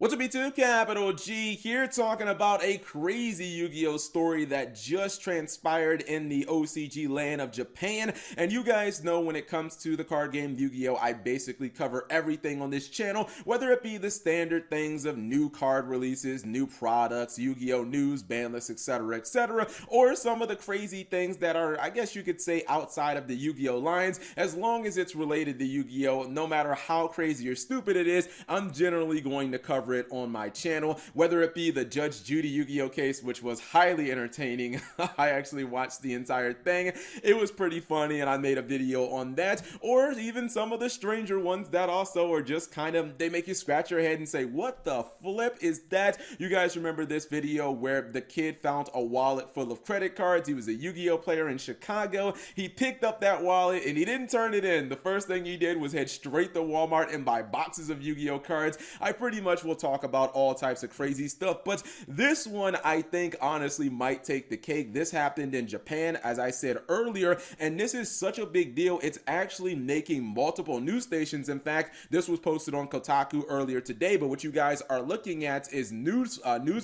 What's up, YouTube? Capital G here, talking about a crazy Yu-Gi-Oh story that just transpired in the OCG land of Japan. And you guys know, when it comes to the card game Yu-Gi-Oh, I basically cover everything on this channel, whether it be the standard things of new card releases, new products, Yu-Gi-Oh news, ban lists, etc., or some of the crazy things that are, I guess you could say, outside of the Yu-Gi-Oh lines. As long as it's related to Yu-Gi-Oh, no matter how crazy or stupid it is, I'm generally going to cover it on my channel, whether it be the Judge Judy Yu-Gi-Oh case, which was highly entertaining. I actually watched the entire thing. It was pretty funny and I made a video on that, or even some of the stranger ones that also are just kind of, they make you scratch your head and say, what the flip is that? You guys remember this video where the kid found a wallet full of credit cards. He was a Yu-Gi-Oh player in Chicago. He picked up that wallet and he didn't turn it in. The first thing he did was head straight to Walmart and buy boxes of Yu-Gi-Oh cards. I pretty much will talk about all types of crazy stuff, but this one I think honestly might take the cake. This happened in Japan, as I said earlier, and this is such a big deal, it's actually making multiple news stations. In fact, this was posted on Kotaku earlier today, but what you guys are looking at is news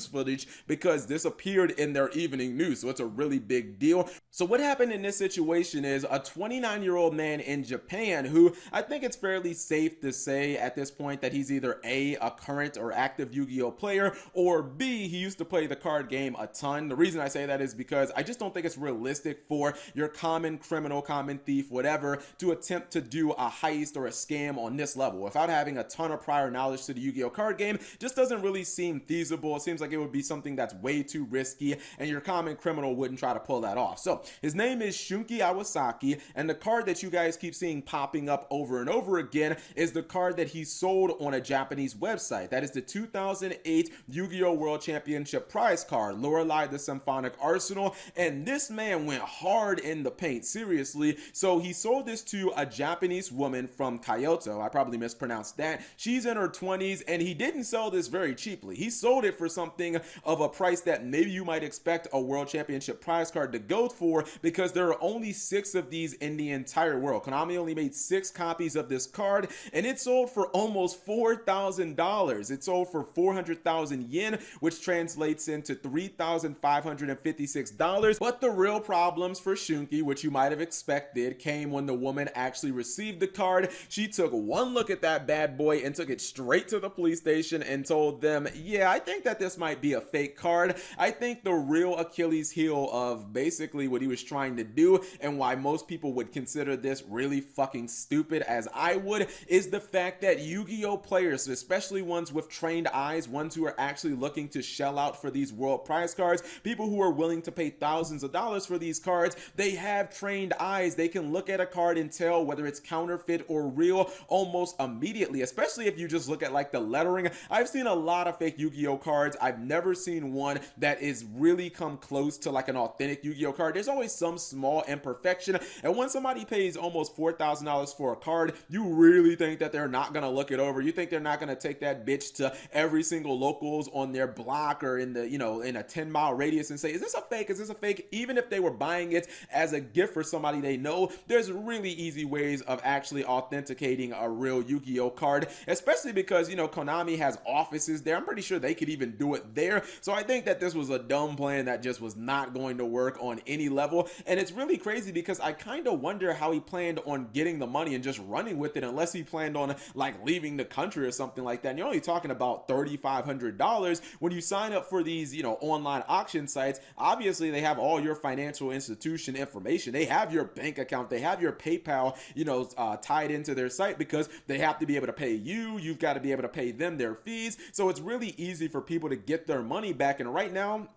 footage, because this appeared in their evening news, so it's a really big deal. So what happened in this situation is a 29-year-old man in Japan, who I think it's fairly safe to say at this point that he's either a current or active Yu-Gi-Oh player, or B, he used to play the card game a ton. The reason I say that is because I just don't think it's realistic for your common criminal, common thief, whatever, to attempt to do a heist or a scam on this level without having a ton of prior knowledge to the Yu-Gi-Oh card game. Just doesn't really seem feasible. It seems like it would be something that's way too risky, and your common criminal wouldn't try to pull that off. So his name is Shunki Awasaki, and the card that you guys keep seeing popping up over and over again is the card that he sold on a Japanese website. That is the 2008 Yu-Gi-Oh! World Championship prize card, Lorelei the Symphonic Arsenal, and this man went hard in the paint, seriously. So he sold this to a Japanese woman from Kyoto. I probably mispronounced that. She's in her 20s, and he didn't sell this very cheaply. He sold it for something of a price that maybe you might expect a World Championship prize card to go for, because there are only 6 of these in the entire world. Konami only made 6 copies of this card, and it sold for almost $4,000. It sold for 400,000 yen, which translates into $3,556. But the real problems for Shunki, which you might have expected, came when the woman actually received the card. She took one look at that bad boy and took it straight to the police station and told them, yeah, I think that this might be a fake card. I think the real Achilles heel of basically what he was trying to do, and why most people would consider this really fucking stupid, as I would, is the fact that Yu-Gi-Oh players, especially ones with trained eyes, ones who are actually looking to shell out for these world prize cards, people who are willing to pay thousands of dollars for these cards, they have trained eyes. They can look at a card and tell whether it's counterfeit or real almost immediately, especially if you just look at like the lettering. I've seen a lot of fake Yu-Gi-Oh cards. I've never seen one that is really come close to like an authentic Yu-Gi-Oh card. There's always some small imperfection, and when somebody pays almost $4,000 for a card, you really think that they're not gonna look it over. You think they're not gonna take that bitch to every single locals on their block or in the, you know, in a 10-mile radius and say, is this a fake? Is this a fake? Even if they were buying it as a gift for somebody they know, there's really easy ways of actually authenticating a real Yu-Gi-Oh card, especially because, you know, Konami has offices there. I'm pretty sure they could even do it there. So I think that this was a dumb plan that just was not going to work on any level. And it's really crazy because I kind of wonder how he planned on getting the money and just running with it, unless he planned on like leaving the country or something like that. And you're only talking about $3,500 when you sign up for these, you know, online auction sites. Obviously they have all your financial institution information. They have your bank account, they have your PayPal, you know, tied into their site, because they have to be able to pay you. You've got to be able to pay them their fees. So it's really easy for people to get their money back. And right now,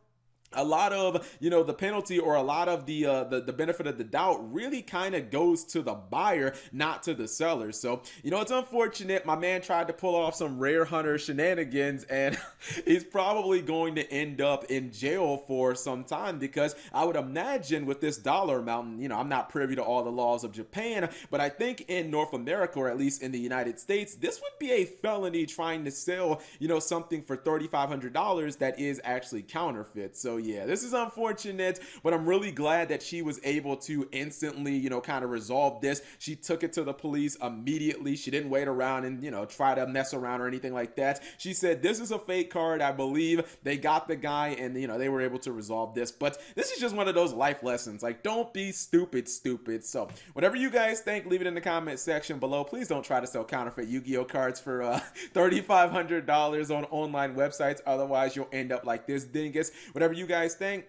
a lot of, you know, the penalty, or a lot of the benefit of the doubt really kind of goes to the buyer, not to the seller. So, you know, it's unfortunate. My man tried to pull off some rare hunter shenanigans, and he's probably going to end up in jail for some time, because I would imagine with this dollar amount, you know, I'm not privy to all the laws of Japan, but I think in North America, or at least in the United States, this would be a felony trying to sell, you know, something for $3,500 that is actually counterfeit. So So yeah, this is unfortunate, but I'm really glad that she was able to instantly, you know, kind of resolve this. She took it to the police immediately. She didn't wait around and, you know, try to mess around or anything like that. She said, this is a fake card. I believe they got the guy and, you know, they were able to resolve this. But this is just one of those life lessons. Like, don't be stupid. So whatever you guys think, leave it in the comment section below. Please don't try to sell counterfeit Yu-Gi-Oh cards for $3,500 on online websites. Otherwise, you'll end up like this dingus. Whatever you guys think,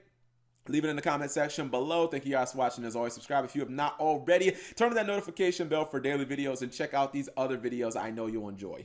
leave it in the comment section below. Thank you guys for watching. As always, subscribe if you have not already. Turn on that notification bell for daily videos and check out these other videos I know you'll enjoy.